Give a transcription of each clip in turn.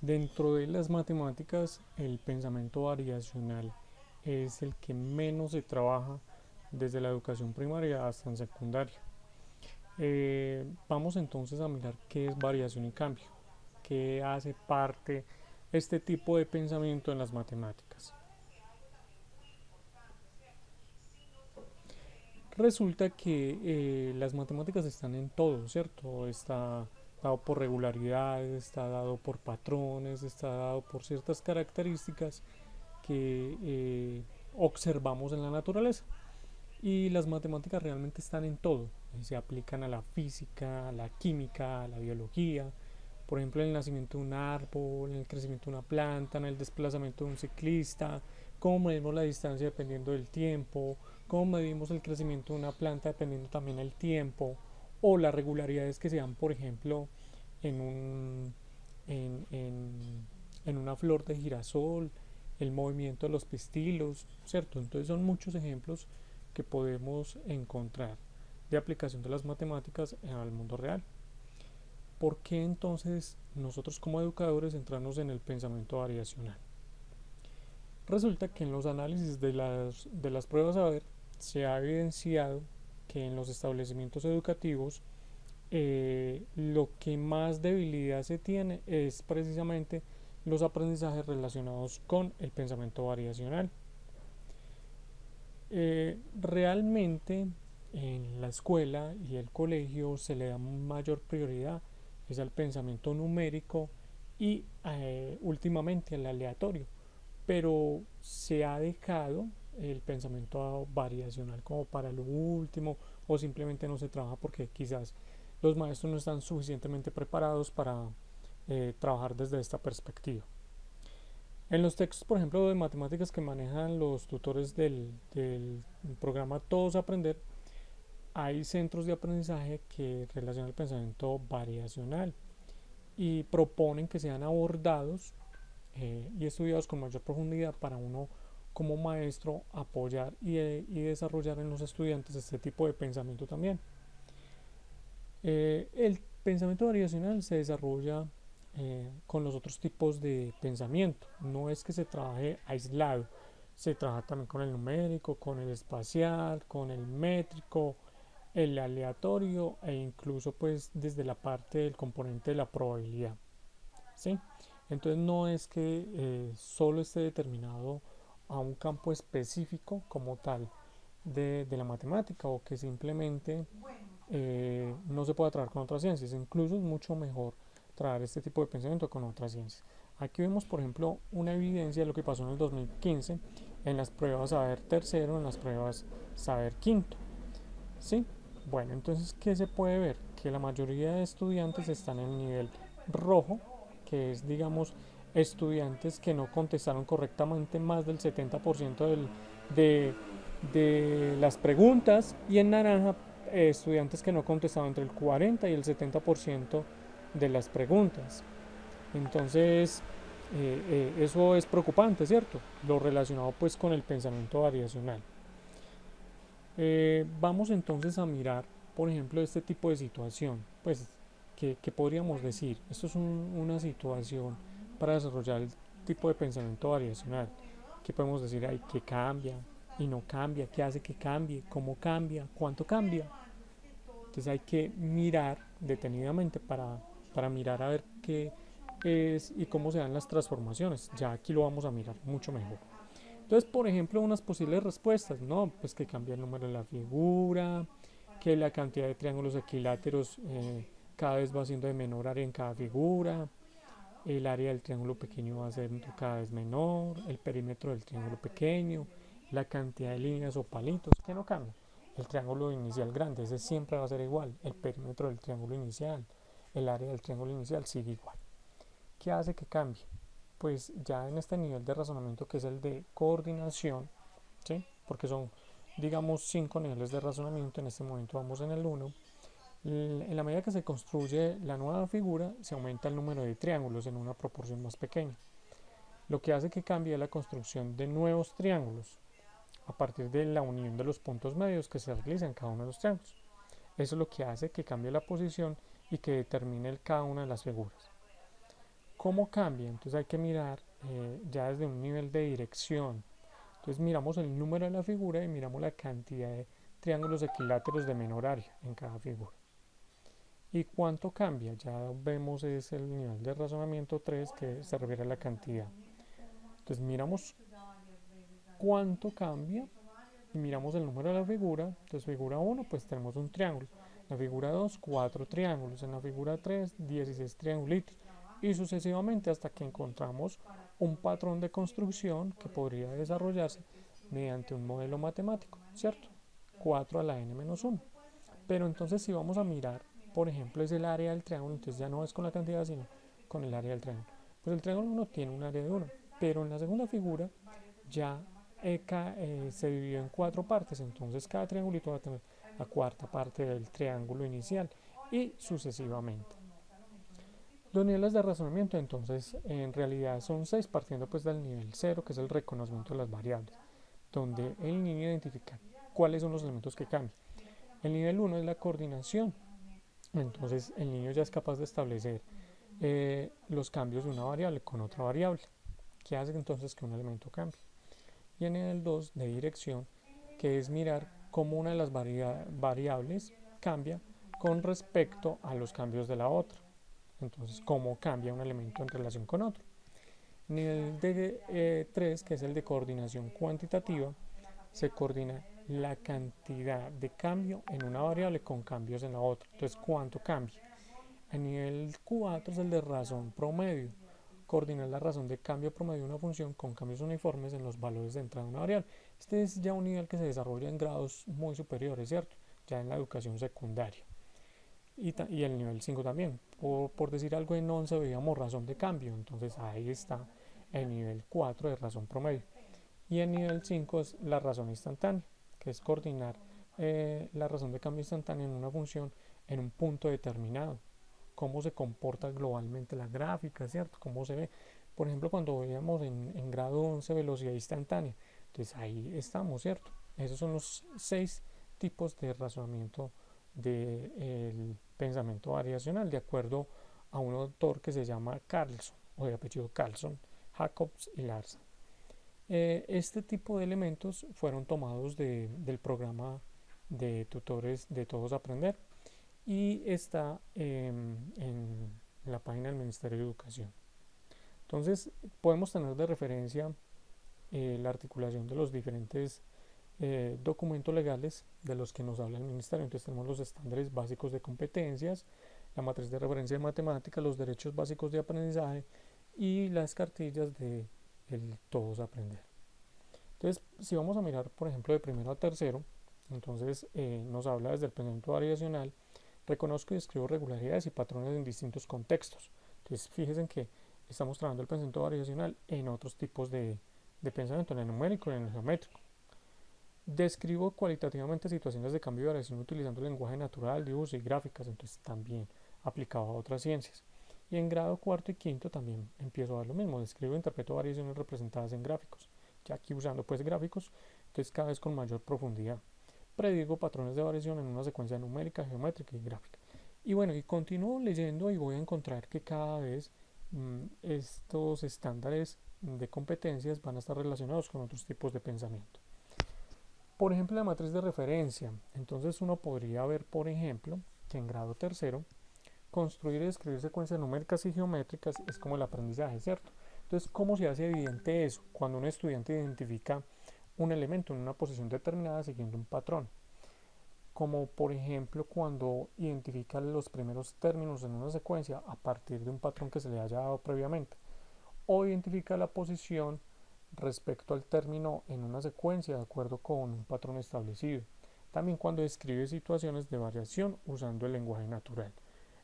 Dentro de las matemáticas, el pensamiento variacional es el que menos se trabaja desde la educación primaria hasta en secundaria. Vamos entonces a mirar qué es variación y cambio, qué hace parte este tipo de pensamiento en las matemáticas. Resulta que las matemáticas están en todo, ¿cierto? Está dado por regularidades, está dado por patrones, está dado por ciertas características que observamos en la naturaleza. Y las matemáticas realmente están en todo. Se aplican a la física, a la química, a la biología. Por ejemplo, en el nacimiento de un árbol, en el crecimiento de una planta, en el desplazamiento de un ciclista, cómo medimos la distancia dependiendo del tiempo, cómo medimos el crecimiento de una planta dependiendo también del tiempo, o las regularidades que se dan, por ejemplo, en, un, en una flor de girasol, el movimiento de los pistilos, ¿cierto? Entonces son muchos ejemplos que podemos encontrar de aplicación de las matemáticas al mundo real. ¿Por qué entonces nosotros como educadores centrarnos en el pensamiento variacional? Resulta que en los análisis de las pruebas a ver se ha evidenciado que en los establecimientos educativos lo que más debilidad se tiene es precisamente los aprendizajes relacionados con el pensamiento variacional. Realmente en la escuela y el colegio se le da mayor prioridad es al pensamiento numérico y últimamente al aleatorio, pero se ha dejado el pensamiento variacional como para lo último o simplemente no se trabaja porque quizás los maestros no están suficientemente preparados para trabajar desde esta perspectiva. En los textos, por ejemplo, de matemáticas que manejan los tutores del programa Todos Aprender, hay centros de aprendizaje que relacionan el pensamiento variacional y proponen que sean abordados y estudiados con mayor profundidad para uno como maestro apoyar y desarrollar en los estudiantes este tipo de pensamiento también. El pensamiento variacional se desarrolla con los otros tipos de pensamiento. No es que se trabaje aislado, se trabaja también con el numérico, con el espacial, con el métrico, el aleatorio e incluso pues desde la parte del componente de la probabilidad. ¿Sí? Entonces no es que solo esté determinado a un campo específico como tal de la matemática o que simplemente no se pueda trabajar con otras ciencias. Incluso es mucho mejor trabajar este tipo de pensamiento con otras ciencias. Aquí vemos, por ejemplo, una evidencia de lo que pasó en el 2015 en las pruebas saber tercero, en las pruebas saber quinto. ¿Sí? Bueno, entonces, ¿qué se puede ver? Que la mayoría de estudiantes están en el nivel rojo, que es, digamos, estudiantes que no contestaron correctamente más del 70% de, de las preguntas, y en naranja, estudiantes que no contestaron entre el 40 y el 70% de las preguntas. Entonces, eso es preocupante, ¿cierto? Lo relacionado pues con el pensamiento variacional. Vamos entonces a mirar, por ejemplo, este tipo de situación. Pues, ¿qué podríamos decir? Esto es una situación para desarrollar el tipo de pensamiento variacional. ¿Qué podemos decir ahí? ¿Qué cambia y no cambia? ¿Qué hace que cambie? ¿Cómo cambia? ¿Cuánto cambia? Entonces hay que mirar detenidamente para mirar a ver qué es y cómo se dan las transformaciones. Ya aquí lo vamos a mirar mucho mejor. Entonces, por ejemplo, unas posibles respuestas, ¿no? Pues que cambia el número de la figura, que la cantidad de triángulos equiláteros cada vez va siendo de menor área en cada figura, el área del triángulo pequeño va a ser cada vez menor, el perímetro del triángulo pequeño, la cantidad de líneas o palitos, que no cambia. El triángulo inicial grande, ese siempre va a ser igual, el perímetro del triángulo inicial, el área del triángulo inicial sigue igual. ¿Qué hace que cambie? Pues ya en este nivel de razonamiento que es el de coordinación, ¿sí? Porque son, digamos, 5 niveles de razonamiento, en este momento vamos en el uno. En la medida que se construye la nueva figura, se aumenta el número de triángulos en una proporción más pequeña, lo que hace que cambie la construcción de nuevos triángulos a partir de la unión de los puntos medios que se realizan en cada uno de los triángulos. Eso es lo que hace que cambie la posición y que determine cada una de las figuras. ¿Cómo cambia? Entonces hay que mirar ya desde un nivel de dirección. Entonces miramos el número de la figura y miramos la cantidad de triángulos equiláteros de menor área en cada figura. ¿Y cuánto cambia? Ya vemos es el nivel de razonamiento 3 que se refiere a la cantidad. Entonces miramos cuánto cambia y miramos el número de la figura. Entonces figura 1 pues tenemos un triángulo. La figura 2 4 triángulos. En la figura 3 16 triangulitos. Y sucesivamente hasta que encontramos un patrón de construcción que podría desarrollarse mediante un modelo matemático, ¿cierto? 4 a la n-1. Pero entonces si vamos a mirar, por ejemplo, es el área del triángulo, entonces ya no es con la cantidad, sino con el área del triángulo. Pues el triángulo 1 tiene un área de 1, pero en la segunda figura ya se dividió en 4 partes, entonces cada triangulito va a tener la cuarta parte del triángulo inicial y sucesivamente. Los niveles de razonamiento entonces en realidad son 6 partiendo pues del nivel 0 que es el reconocimiento de las variables, donde el niño identifica cuáles son los elementos que cambian. El nivel 1 es la coordinación, entonces el niño ya es capaz de establecer los cambios de una variable con otra variable, que hace entonces que un elemento cambie. Y el nivel 2 de dirección, que es mirar cómo una de las variables cambia con respecto a los cambios de la otra. Entonces, cómo cambia un elemento en relación con otro. Nivel de 3, que es el de coordinación cuantitativa, se coordina la cantidad de cambio en una variable con cambios en la otra. Entonces, ¿cuánto cambia? A nivel 4 es el de razón promedio. Coordinar la razón de cambio promedio de una función con cambios uniformes en los valores de entrada de una variable. Este es ya un nivel que se desarrolla en grados muy superiores, ¿cierto? Ya en la educación secundaria. Y el nivel 5 también. Por decir algo, en 11 veíamos razón de cambio. Entonces ahí está el nivel 4 de razón promedio. Y el nivel 5 es la razón instantánea, que es coordinar la razón de cambio instantánea en una función en un punto determinado. Cómo se comporta globalmente la gráfica, ¿cierto? Cómo se ve. Por ejemplo, cuando veíamos en grado 11 velocidad instantánea. Entonces ahí estamos, ¿cierto? Esos son los 6 tipos de razonamiento del pensamiento variacional, de acuerdo a un autor que se llama Carlson, o de apellido Carlson, Jacobs y Larson. Este tipo de elementos fueron tomados del programa de tutores de Todos Aprender y está en la página del Ministerio de Educación. Entonces podemos tener de referencia la articulación de los diferentes documentos legales de los que nos habla el Ministerio. Entonces tenemos los estándares básicos de competencias, la matriz de referencia de matemáticas, los derechos básicos de aprendizaje y las cartillas de el Todos Aprender. Entonces, si vamos a mirar, por ejemplo, de primero a tercero, entonces nos habla desde el pensamiento variacional, reconozco y describo regularidades y patrones en distintos contextos. Entonces, fíjense que estamos trabajando el pensamiento variacional en otros tipos de pensamiento, en el numérico y en el geométrico. Describo cualitativamente situaciones de cambio y variación utilizando el lenguaje natural, dibujos y gráficas, entonces también aplicado a otras ciencias. Y en grado cuarto y quinto también empiezo a ver lo mismo, describo e interpreto variaciones representadas en gráficos, ya aquí usando pues gráficos, entonces cada vez con mayor profundidad. Predigo patrones de variación en una secuencia numérica, geométrica y gráfica. Y bueno, y continúo leyendo y voy a encontrar que cada vez estos estándares de competencias van a estar relacionados con otros tipos de pensamiento. Por ejemplo, la matriz de referencia. Entonces uno podría ver, por ejemplo, que en grado tercero, construir y describir secuencias numéricas y geométricas es como el aprendizaje, ¿cierto? Entonces, ¿cómo se hace evidente eso? Cuando un estudiante identifica un elemento en una posición determinada siguiendo un patrón. Como por ejemplo cuando identifica los primeros términos en una secuencia a partir de un patrón que se le haya dado previamente. O identifica la posición respecto al término en una secuencia de acuerdo con un patrón establecido. También cuando describe situaciones de variación usando el lenguaje natural.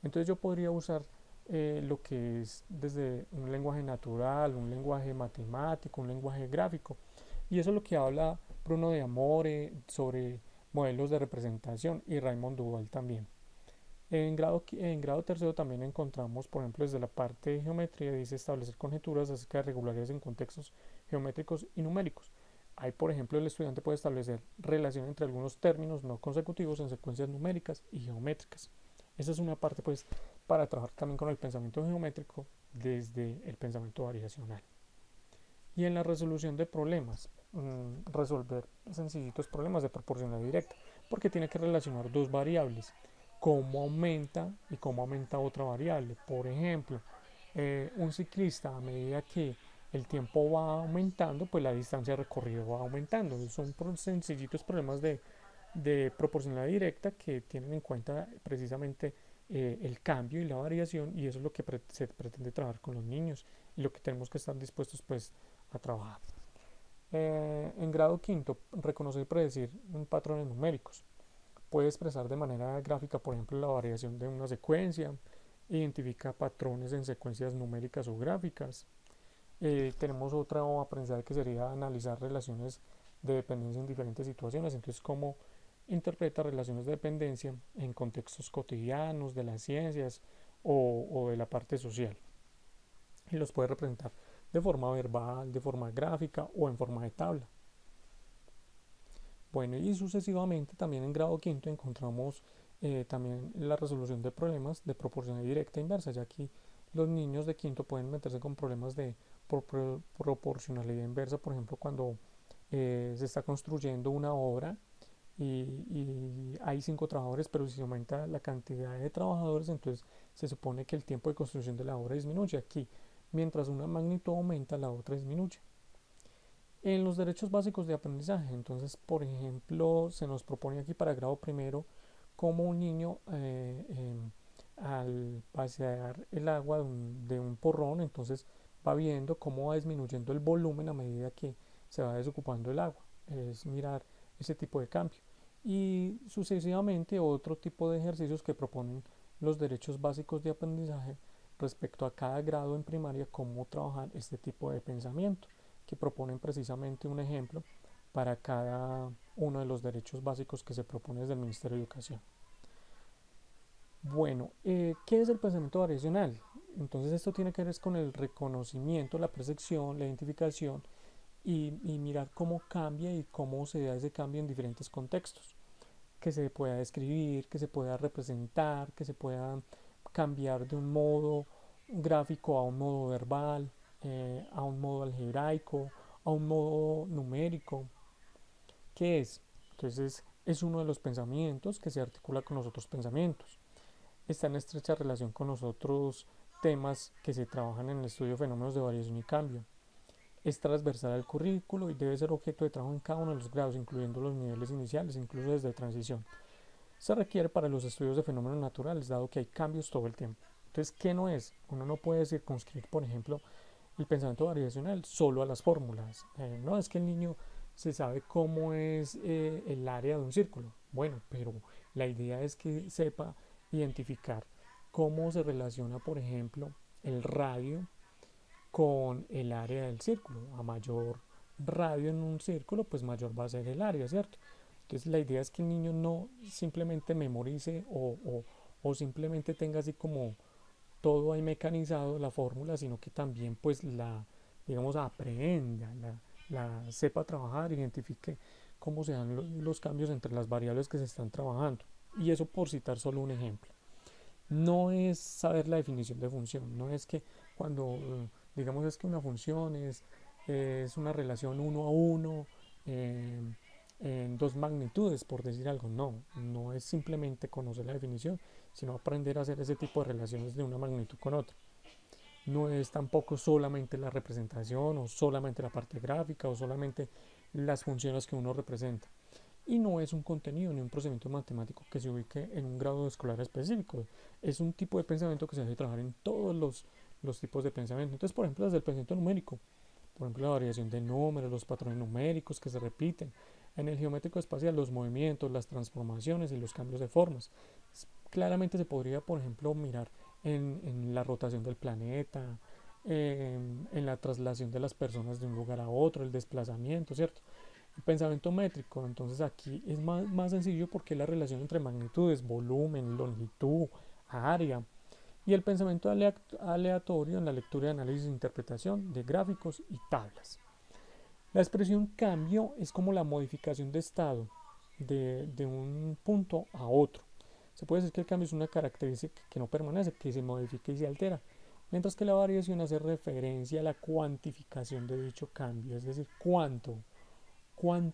Entonces yo podría usar lo que es desde un lenguaje natural, un lenguaje matemático, un lenguaje gráfico. Y eso es lo que habla Bruno de Amore sobre modelos de representación y Raymond Duval también. En grado tercero también encontramos, por ejemplo, desde la parte de geometría, dice establecer conjeturas acerca de regularidades en contextos geométricos y numéricos. Ahí, por ejemplo, el estudiante puede establecer relación entre algunos términos no consecutivos en secuencias numéricas y geométricas. Esa es una parte pues para trabajar también con el pensamiento geométrico desde el pensamiento variacional. Y en la resolución de problemas, resolver sencillitos problemas de proporcionalidad directa, porque tiene que relacionar dos variables, cómo aumenta y cómo aumenta otra variable. Por ejemplo, un ciclista, a medida que el tiempo va aumentando, pues la distancia recorrida va aumentando. Son sencillitos problemas de proporcionalidad directa que tienen en cuenta precisamente el cambio y la variación, y eso es lo que se pretende trabajar con los niños y lo que tenemos que estar dispuestos pues a trabajar. En grado quinto, reconocer y predecir patrones numéricos. Puede expresar de manera gráfica, por ejemplo, la variación de una secuencia, identifica patrones en secuencias numéricas o gráficas. Tenemos otra aprendizaje que sería analizar relaciones de dependencia en diferentes situaciones, entonces cómo interpreta relaciones de dependencia en contextos cotidianos de las ciencias o de la parte social, y los puede representar de forma verbal, de forma gráfica o en forma de tabla. Bueno, y sucesivamente también en grado quinto encontramos también la resolución de problemas de proporcionalidad directa e inversa, ya que los niños de quinto pueden meterse con problemas de proporcionalidad inversa, por ejemplo, cuando se está construyendo una obra y hay 5 trabajadores, pero si se aumenta la cantidad de trabajadores, entonces se supone que el tiempo de construcción de la obra disminuye. Aquí, mientras una magnitud aumenta, la otra disminuye. En los derechos básicos de aprendizaje, entonces, por ejemplo, se nos propone aquí para grado primero cómo un niño al pasear el agua de un porrón, entonces va viendo cómo va disminuyendo el volumen a medida que se va desocupando el agua. Es mirar ese tipo de cambio. Y sucesivamente otro tipo de ejercicios que proponen los derechos básicos de aprendizaje respecto a cada grado en primaria, cómo trabajar este tipo de pensamiento, que proponen precisamente un ejemplo para cada uno de los derechos básicos que se propone desde el Ministerio de Educación. Bueno, ¿qué es el pensamiento variacional? Entonces esto tiene que ver con el reconocimiento, la percepción, la identificación y mirar cómo cambia y cómo se da ese cambio en diferentes contextos, que se pueda describir, que se pueda representar, que se pueda cambiar de un modo gráfico a un modo verbal, a un modo algebraico, a un modo numérico. ¿Qué es? Entonces es uno de los pensamientos que se articula con los otros pensamientos. Está en estrecha relación con los otros temas que se trabajan en el estudio de fenómenos de variación y cambio. Es transversal al currículo y debe ser objeto de trabajo en cada uno de los grados, incluyendo los niveles iniciales, incluso desde transición. Se requiere para los estudios de fenómenos naturales, dado que hay cambios todo el tiempo. Entonces, ¿qué no es? Uno no puede circunscribir, por ejemplo, el pensamiento variacional solo a las fórmulas. No es que el niño se sabe cómo es el área de un círculo. Bueno, pero la idea es que sepa identificar cómo se relaciona, por ejemplo, el radio con el área del círculo. A mayor radio en un círculo, pues mayor va a ser el área, ¿cierto? Entonces la idea es que el niño no simplemente memorice o simplemente tenga así como todo ahí mecanizado la fórmula, sino que también pues la, digamos, aprenda, la sepa trabajar, identifique cómo se dan los cambios entre las variables que se están trabajando. Y eso por citar solo un ejemplo. No es saber la definición de función, no es que cuando digamos es que una función es una relación uno a uno en dos magnitudes, por decir algo. No, no es simplemente conocer la definición, sino aprender a hacer ese tipo de relaciones de una magnitud con otra. No es tampoco solamente la representación o solamente la parte gráfica o solamente las funciones que uno representa. Y no es un contenido ni un procedimiento matemático que se ubique en un grado escolar específico. Es un tipo de pensamiento que se debe trabajar en todos los tipos de pensamiento. Entonces, por ejemplo, desde el pensamiento numérico, por ejemplo, la variación de números, los patrones numéricos que se repiten. En el geométrico espacial, los movimientos, las transformaciones y los cambios de formas. Claramente se podría, por ejemplo, mirar en la rotación del planeta, en la traslación de las personas de un lugar a otro, el desplazamiento, ¿cierto? El pensamiento métrico, entonces aquí es más sencillo porque es la relación entre magnitudes, volumen, longitud, área. Y el pensamiento aleatorio en la lectura, análisis e interpretación de gráficos y tablas. La expresión cambio es como la modificación de estado de un punto a otro. O Se puede decir que el cambio es una característica que no permanece, que se modifica y se altera, mientras que la variación hace referencia a la cuantificación de dicho cambio, es decir, cuánto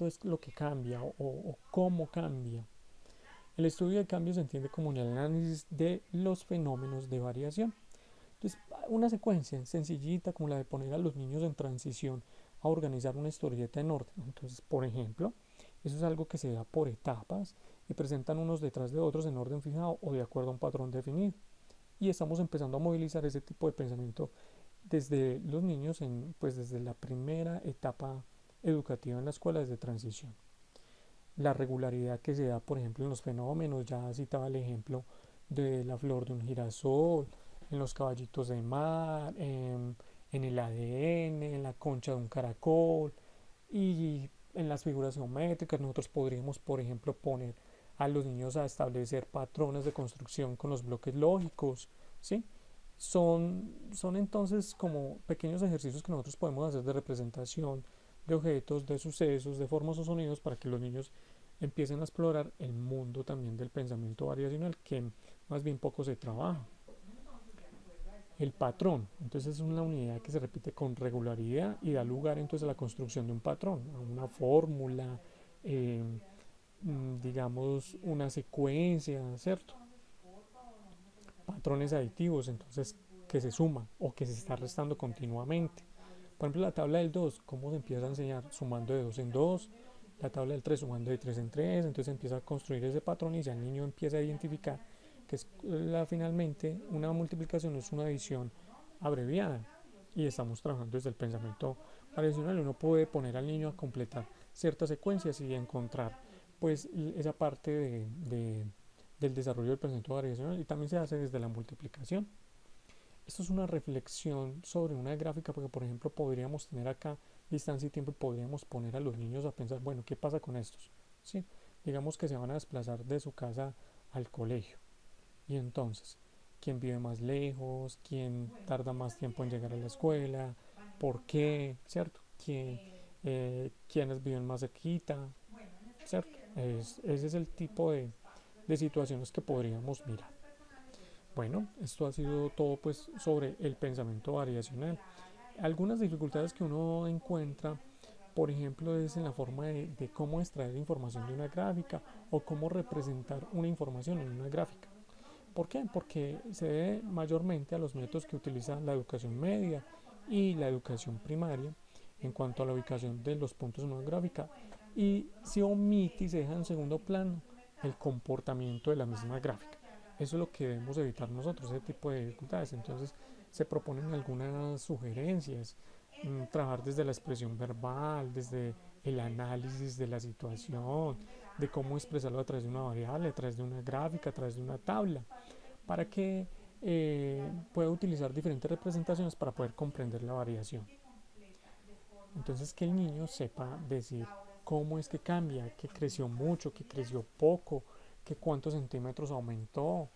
es lo que cambia o cómo cambia. El estudio de cambio se entiende como el análisis de los fenómenos de variación. Entonces, una secuencia sencillita como la de poner a los niños en transición a organizar una historieta en orden. Entonces, por ejemplo, eso es algo que se da por etapas y presentan unos detrás de otros en orden fijado o de acuerdo a un patrón definido. Y estamos empezando a movilizar ese tipo de pensamiento desde los niños, pues desde la primera etapa educativa en la escuela, desde transición. La regularidad que se da, por ejemplo, en los fenómenos, ya citaba el ejemplo de la flor de un girasol, en los caballitos de mar, en el ADN, en la concha de un caracol y en las figuras geométricas. Nosotros podríamos, por ejemplo, poner a los niños a establecer patrones de construcción con los bloques lógicos, ¿sí? Son entonces como pequeños ejercicios que nosotros podemos hacer de representación de objetos, de sucesos, de formas o sonidos para que los niños empiecen a explorar el mundo también del pensamiento variacional que más bien poco se trabaja. El patrón, entonces es una unidad que se repite con regularidad y da lugar entonces a la construcción de un patrón, a una fórmula, eh, digamos una secuencia, ¿cierto? Patrones aditivos, entonces que se suman o que se está restando continuamente. Por ejemplo, la tabla del 2, ¿cómo se empieza a enseñar? Sumando de 2 en 2, la tabla del 3 sumando de 3 en 3, entonces empieza a construir ese patrón y ya el niño empieza a identificar que es finalmente una multiplicación es una adición abreviada y estamos trabajando desde el pensamiento variacional. Uno puede poner al niño a completar ciertas secuencias y encontrar pues esa parte del desarrollo del pensamiento variacional y también se hace desde la multiplicación. Esto es una reflexión sobre una gráfica porque por ejemplo podríamos tener acá distancia y tiempo y podríamos poner a los niños a pensar, bueno, ¿qué pasa con estos? ¿Sí? Digamos que se van a desplazar de su casa al colegio y entonces, ¿quién vive más lejos? ¿Quién tarda más tiempo en llegar a la escuela? ¿Por qué? ¿Cierto? ¿Quiénes viven más cerquita? ¿Cierto? Ese es el tipo de situaciones que podríamos mirar. Bueno, esto ha sido todo pues sobre el pensamiento variacional. Algunas dificultades que uno encuentra, por ejemplo, es en la forma de cómo extraer información de una gráfica o cómo representar una información en una gráfica. ¿Por qué? Porque se debe mayormente a los métodos que utiliza la educación media y la educación primaria en cuanto a la ubicación de los puntos en una gráfica y se omite y se deja en segundo plano el comportamiento de la misma gráfica. Eso es lo que debemos evitar nosotros, ese tipo de dificultades. Entonces se proponen algunas sugerencias, trabajar desde la expresión verbal, desde el análisis de la situación, de cómo expresarlo a través de una variable, a través de una gráfica, a través de una tabla, para que pueda utilizar diferentes representaciones para poder comprender la variación. Entonces que el niño sepa decir cómo es que cambia, que creció mucho, que creció poco, que cuántos centímetros aumentó,